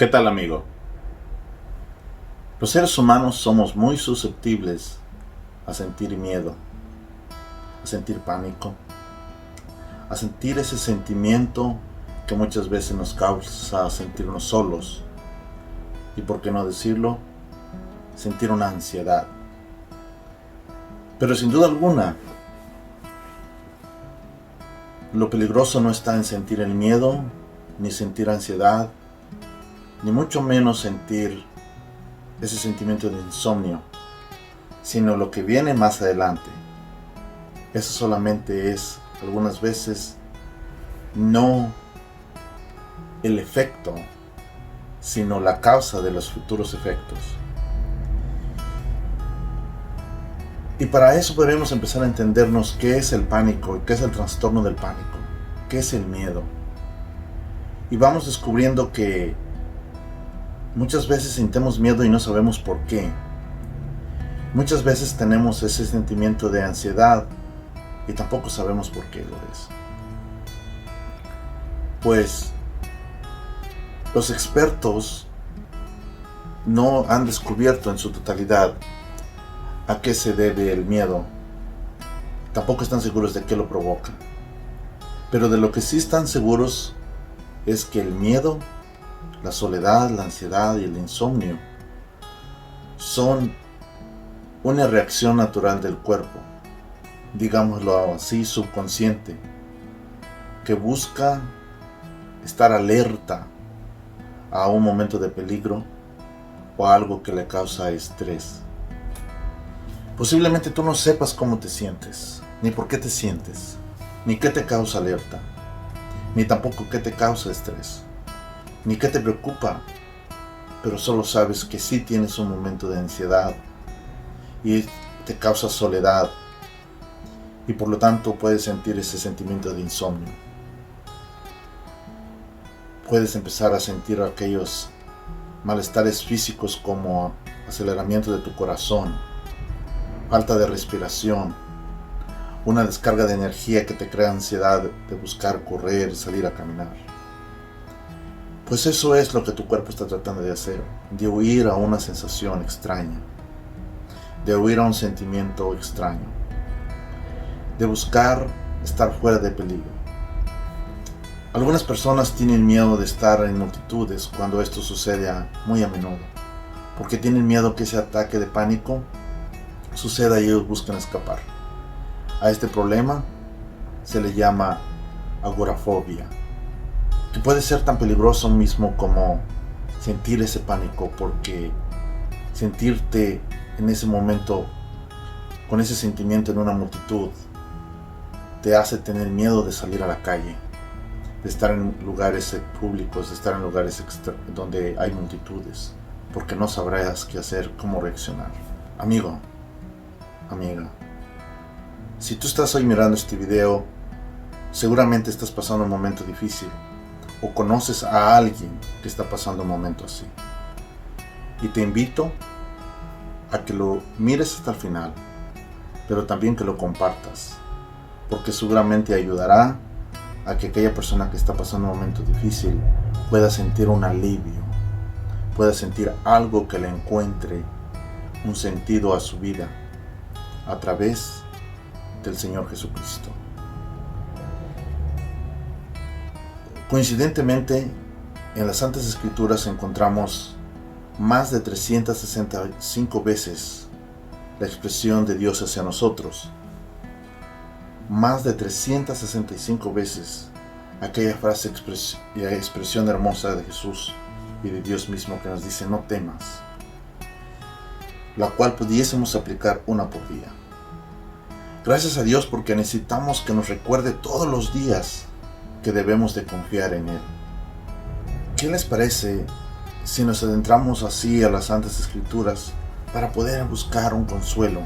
¿Qué tal, amigo? Los seres humanos somos muy susceptibles a sentir miedo, a sentir pánico, a sentir ese sentimiento que muchas veces nos causa sentirnos solos y, por qué no decirlo, sentir una ansiedad. Pero sin duda alguna, lo peligroso no está en sentir el miedo, ni sentir ansiedad, ni mucho menos sentir ese sentimiento de insomnio, sino lo que viene más adelante. Eso solamente es, algunas veces, no el efecto, sino la causa de los futuros efectos. Y para eso podremos empezar a entendernos qué es el pánico y qué es el trastorno del pánico, qué es el miedo. Y vamos descubriendo que muchas veces sentimos miedo y no sabemos por qué. Muchas veces tenemos ese sentimiento de ansiedad y tampoco sabemos por qué lo es. Pues los expertos no han descubierto en su totalidad a qué se debe el miedo. Tampoco están seguros de qué lo provoca. Pero de lo que sí están seguros es que el miedo, la soledad, la ansiedad y el insomnio son una reacción natural del cuerpo, digámoslo así, subconsciente, que busca estar alerta a un momento de peligro o a algo que le causa estrés. Posiblemente tú no sepas cómo te sientes, ni por qué te sientes, ni qué te causa alerta, ni tampoco qué te causa estrés, ni qué te preocupa, pero solo sabes que sí tienes un momento de ansiedad y te causa soledad y por lo tanto puedes sentir ese sentimiento de insomnio. Puedes empezar a sentir aquellos malestares físicos como aceleramiento de tu corazón, falta de respiración, una descarga de energía que te crea ansiedad de buscar correr, salir a caminar. Pues eso es lo que tu cuerpo está tratando de hacer, de huir a una sensación extraña, de huir a un sentimiento extraño, de buscar estar fuera de peligro. Algunas personas tienen miedo de estar en multitudes cuando esto sucede muy a menudo, porque tienen miedo que ese ataque de pánico suceda y ellos buscan escapar. A este problema se le llama agorafobia, que puede ser tan peligroso mismo como sentir ese pánico, porque sentirte en ese momento con ese sentimiento en una multitud te hace tener miedo de salir a la calle, de estar en lugares públicos, de estar en lugares donde hay multitudes, porque no sabrás qué hacer, cómo reaccionar. Amigo, amiga, si tú estás hoy mirando este video, seguramente estás pasando un momento difícil o conoces a alguien que está pasando un momento así. Y te invito a que lo mires hasta el final, pero también que lo compartas, porque seguramente ayudará a que aquella persona que está pasando un momento difícil pueda sentir un alivio, pueda sentir algo que le encuentre un sentido a su vida a través del Señor Jesucristo. Coincidentemente, en las Santas Escrituras encontramos más de 365 veces la expresión de Dios hacia nosotros. Más de 365 veces aquella frase y expresión hermosa de Jesús y de Dios mismo que nos dice: no temas, la cual pudiésemos aplicar una por día. Gracias a Dios, porque necesitamos que nos recuerde todos los días que debemos de confiar en Él. ¿Qué les parece si nos adentramos así a las Santas Escrituras para poder buscar un consuelo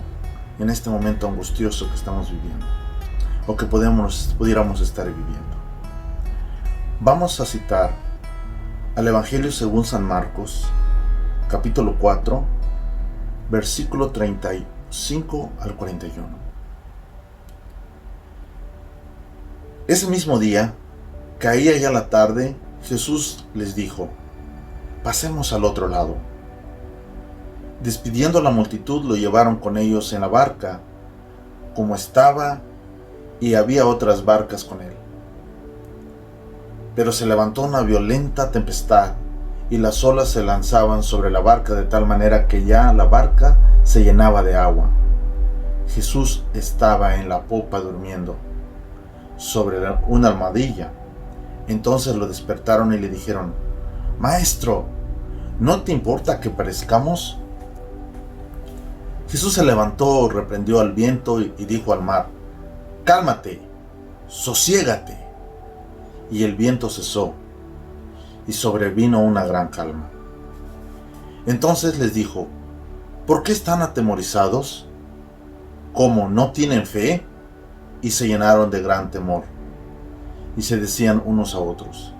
en este momento angustioso que estamos viviendo, o que pudiéramos estar viviendo? Vamos a citar al Evangelio según San Marcos, capítulo 4, versículo 35 al 41. Ese mismo día, caía ya la tarde, Jesús les dijo: pasemos al otro lado. Despidiendo a la multitud, lo llevaron con ellos en la barca, como estaba, y había otras barcas con él. Pero se levantó una violenta tempestad, y las olas se lanzaban sobre la barca de tal manera que ya la barca se llenaba de agua. Jesús estaba en la popa durmiendo sobre una almohadilla. Entonces lo despertaron y le dijeron: Maestro, ¿no te importa que perezcamos? Jesús se levantó, reprendió al viento y dijo al mar: Cálmate, sosiégate. Y el viento cesó, y sobrevino una gran calma. Entonces les dijo: ¿Por qué están atemorizados? ¿Cómo no tienen fe? Y se llenaron de gran temor. Y se decían unos a otros: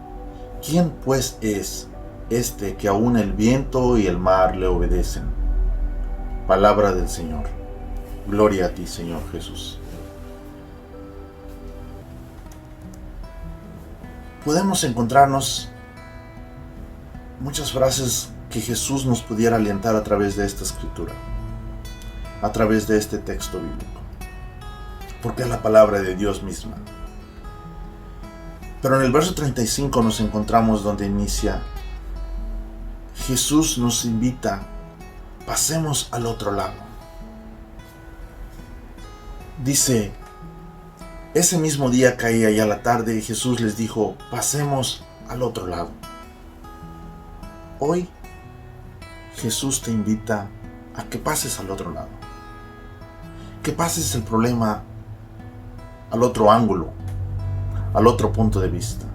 ¿Quién pues es este que aún el viento y el mar le obedecen? Palabra del Señor. Gloria a ti, Señor Jesús. Podemos encontrarnos muchas frases que Jesús nos pudiera alentar a través de esta escritura, a través de este texto bíblico, porque es la palabra de Dios misma. Pero en el verso 35 nos encontramos donde inicia: Jesús nos invita, pasemos al otro lado. Dice: ese mismo día caía ya la tarde y Jesús les dijo: pasemos al otro lado. Hoy Jesús te invita a que pases al otro lado, que pases el problema al otro ángulo, al otro punto de vista,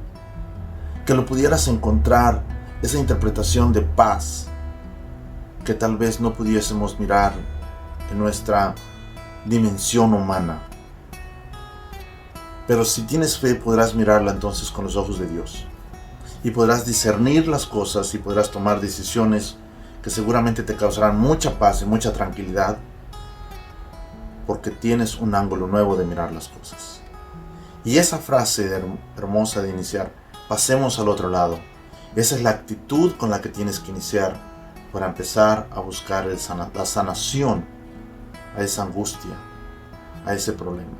que lo pudieras encontrar esa interpretación de paz que tal vez no pudiésemos mirar en nuestra dimensión humana. Pero si tienes fe, podrás mirarla entonces con los ojos de Dios, y podrás discernir las cosas y podrás tomar decisiones que seguramente te causarán mucha paz y mucha tranquilidad, porque tienes un ángulo nuevo de mirar las cosas. Y esa frase hermosa de iniciar: pasemos al otro lado, esa es la actitud con la que tienes que iniciar para empezar a buscar la sanación a esa angustia, a ese problema.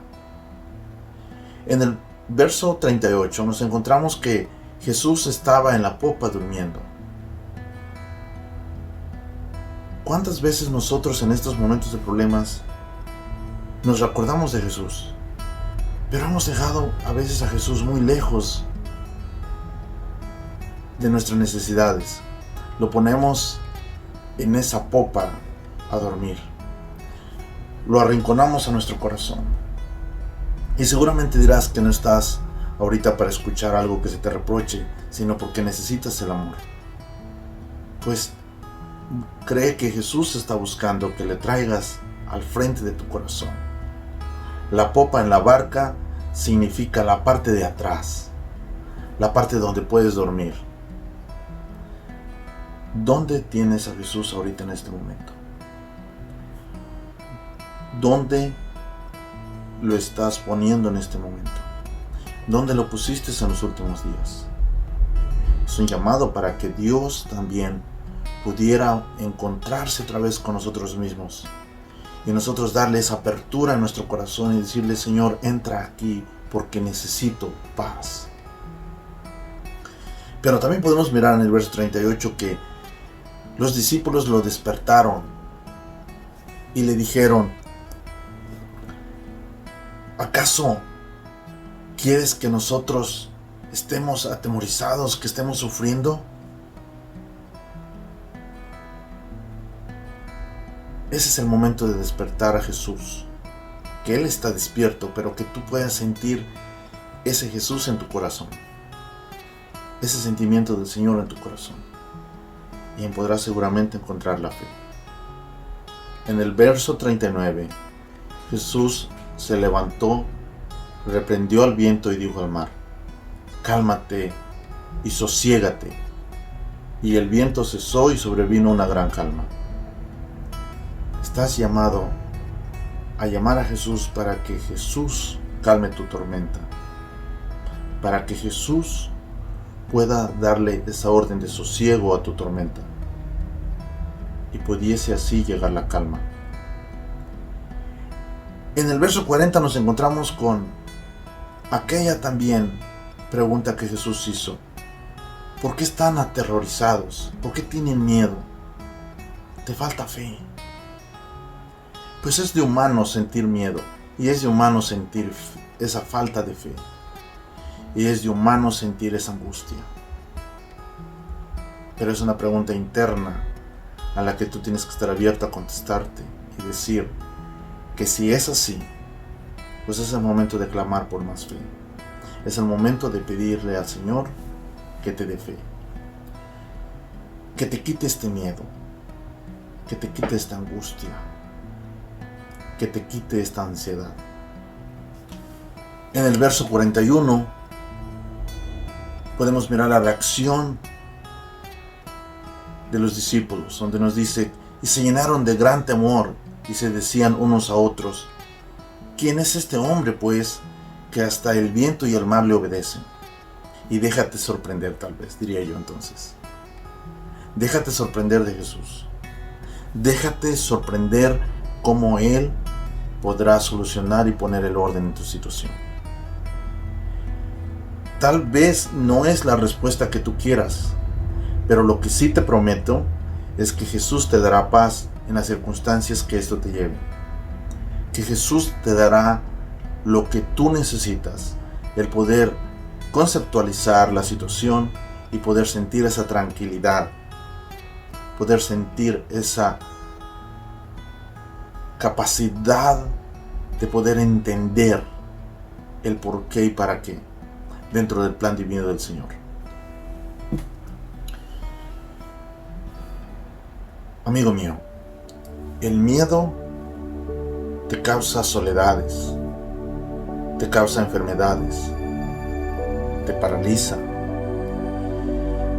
En el verso 38 nos encontramos que Jesús estaba en la popa durmiendo. ¿Cuántas veces nosotros en estos momentos de problemas nos recordamos de Jesús? Pero hemos dejado a veces a Jesús muy lejos de nuestras necesidades. Lo ponemos en esa popa a dormir. Lo arrinconamos a nuestro corazón. Y seguramente dirás que no estás ahorita para escuchar algo que se te reproche, sino porque necesitas el amor. Pues cree que Jesús está buscando que le traigas al frente de tu corazón. La popa en la barca significa la parte de atrás, la parte donde puedes dormir. ¿Dónde tienes a Jesús ahorita en este momento? ¿Dónde lo estás poniendo en este momento? ¿Dónde lo pusiste en los últimos días? Es un llamado para que Dios también pudiera encontrarse otra vez con nosotros mismos y nosotros darle esa apertura en nuestro corazón y decirle: Señor, entra aquí porque necesito paz. Pero también podemos mirar en el verso 38 que los discípulos lo despertaron y le dijeron: ¿acaso quieres que nosotros estemos atemorizados, que estemos sufriendo? Ese es el momento de despertar a Jesús, que Él está despierto, pero que tú puedas sentir ese Jesús en tu corazón, ese sentimiento del Señor en tu corazón, y podrás seguramente encontrar la fe. En el verso 39, Jesús se levantó, reprendió al viento y dijo al mar: cálmate y sosiégate. Y el viento cesó y sobrevino una gran calma. Estás llamado a llamar a Jesús para que Jesús calme tu tormenta, para que Jesús pueda darle esa orden de sosiego a tu tormenta y pudiese así llegar la calma. En el verso 40 nos encontramos con aquella también pregunta que Jesús hizo. ¿Por qué están aterrorizados? ¿Por qué tienen miedo? ¿Te falta fe? Pues es de humano sentir miedo, y es de humano sentir esa falta de fe, y es de humano sentir esa angustia. Pero es una pregunta interna a la que tú tienes que estar abierto a contestarte y decir que si es así, pues es el momento de clamar por más fe. Es el momento de pedirle al Señor que te dé fe, que te quite este miedo, que te quite esta angustia, que te quite esta ansiedad. En el verso 41 podemos mirar la reacción de los discípulos, donde nos dice: y se llenaron de gran temor y se decían unos a otros: ¿quién es este hombre, pues, que hasta el viento y el mar le obedecen? Y déjate sorprender, tal vez, diría yo entonces. Déjate sorprender de Jesús. Déjate sorprender cómo Él podrá solucionar y poner el orden en tu situación. Tal vez no es la respuesta que tú quieras, pero lo que sí te prometo es que Jesús te dará paz en las circunstancias que esto te lleve. Que Jesús te dará lo que tú necesitas, el poder conceptualizar la situación y poder sentir esa tranquilidad, poder sentir esa capacidad de poder entender el por qué y para qué dentro del plan divino del Señor. Amigo mío, el miedo te causa soledades, te causa enfermedades, te paraliza,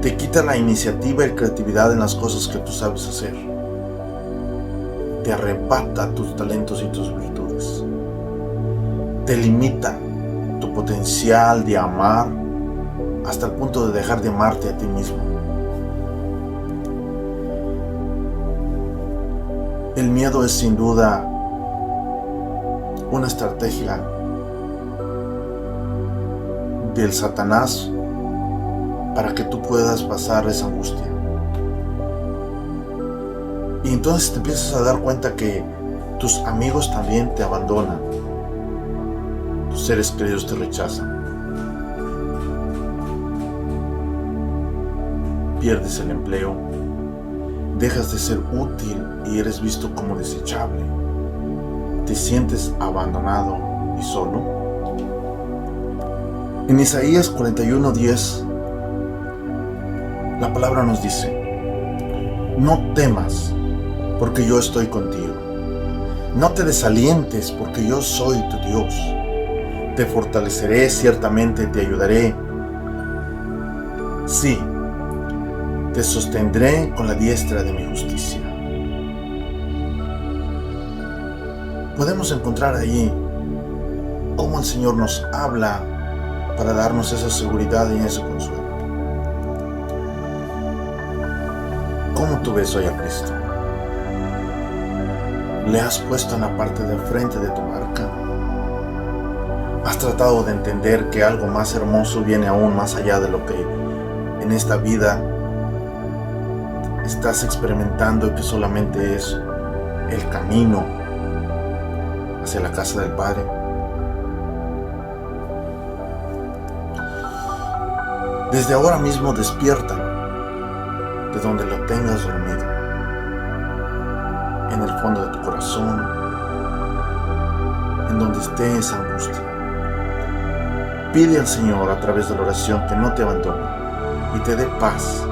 te quita la iniciativa y creatividad en las cosas que tú sabes hacer, te arrebata tus talentos y tus virtudes, te limita tu potencial de amar hasta el punto de dejar de amarte a ti mismo. El miedo es sin duda una estrategia del Satanás para que tú puedas pasar esa angustia. Y entonces te empiezas a dar cuenta que tus amigos también te abandonan, tus seres queridos te rechazan, pierdes el empleo, dejas de ser útil y eres visto como desechable, te sientes abandonado y solo. En Isaías 41:10 la palabra nos dice: no temas, porque yo estoy contigo. No te desalientes, porque yo soy tu Dios. Te fortaleceré, ciertamente te ayudaré. Sí, te sostendré con la diestra de mi justicia. Podemos encontrar allí cómo el Señor nos habla para darnos esa seguridad y ese consuelo. ¿Cómo tú ves hoy a Cristo? ¿Le has puesto en la parte del frente de tu barca? ¿Has tratado de entender que algo más hermoso viene aún más allá de lo que en esta vida estás experimentando y que solamente es el camino hacia la casa del Padre? Desde ahora mismo despiértalo de donde lo tengas dormido, en el fondo de tu corazón, en donde esté esa angustia. Pide al Señor a través de la oración que no te abandone y te dé paz,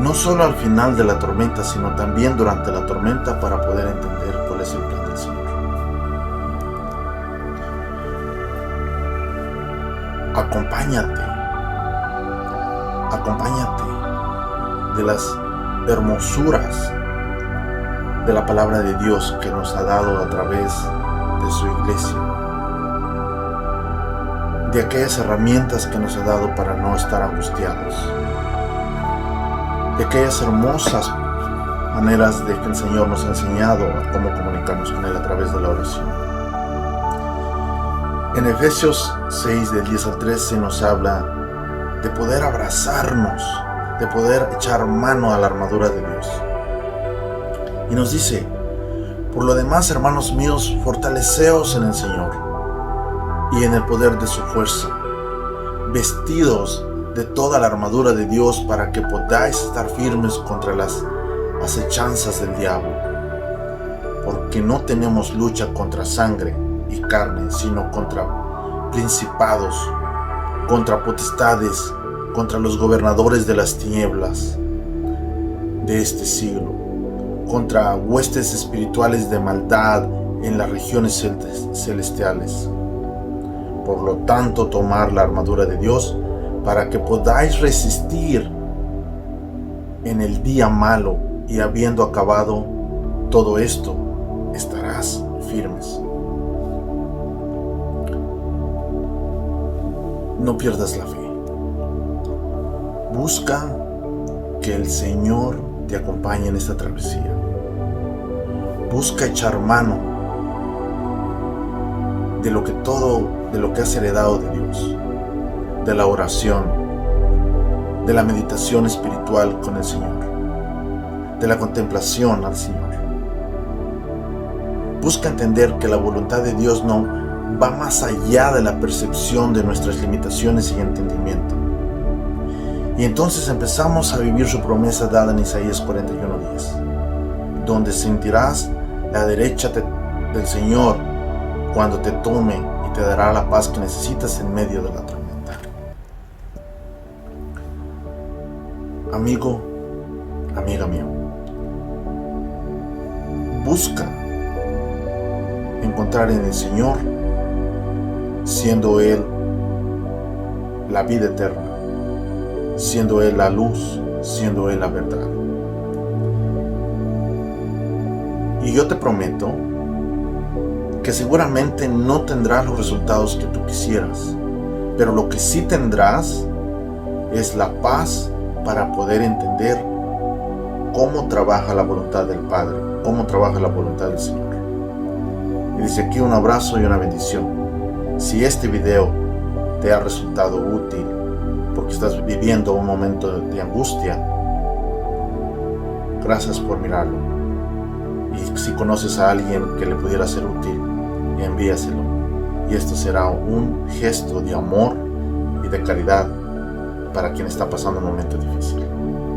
no solo al final de la tormenta, sino también durante la tormenta, para poder entender cuál es el plan del Señor. Acompáñate de las hermosuras de la palabra de Dios que nos ha dado a través de su iglesia. de aquellas herramientas que nos ha dado para no estar angustiados, de aquellas hermosas maneras de que el Señor nos ha enseñado a cómo comunicarnos con Él a través de la oración. En Efesios 6, del 10 al 13, nos habla de poder abrazarnos, de poder echar mano a la armadura de Dios. Y nos dice: por lo demás, hermanos míos, fortaleceos en el Señor y en el poder de su fuerza, vestidos de toda la armadura de Dios para que podáis estar firmes contra las acechanzas del diablo. Porque no tenemos lucha contra sangre y carne, sino contra principados, contra potestades, contra los gobernadores de las tinieblas de este siglo, contra huestes espirituales de maldad en las regiones celestiales. Por lo tanto, tomar la armadura de Dios para que podáis resistir en el día malo, y habiendo acabado todo esto, estarás firmes. No pierdas la fe. Busca que el Señor te acompañe en esta travesía. Busca echar mano de lo que has heredado de Dios, de la oración, de la meditación espiritual con el Señor, de la contemplación al Señor. Busca entender que la voluntad de Dios no va más allá de la percepción de nuestras limitaciones y entendimiento. Y entonces empezamos a vivir su promesa dada en Isaías 41:10, donde sentirás la derecha del Señor cuando te tome y te dará la paz que necesitas en medio de la tormenta. Amigo, amiga mía, busca encontrar en el Señor, siendo Él la vida eterna, siendo Él la luz, siendo Él la verdad. Y yo te prometo que seguramente no tendrás los resultados que tú quisieras, pero lo que sí tendrás es la paz para poder entender cómo trabaja la voluntad del Padre, cómo trabaja la voluntad del Señor. Y desde aquí un abrazo y una bendición. Si este video te ha resultado útil porque estás viviendo un momento de angustia, gracias por mirarlo. Y si conoces a alguien que le pudiera ser útil, envíaselo. Y esto será un gesto de amor y de caridad para quien está pasando un momento difícil.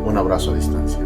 Un abrazo a distancia.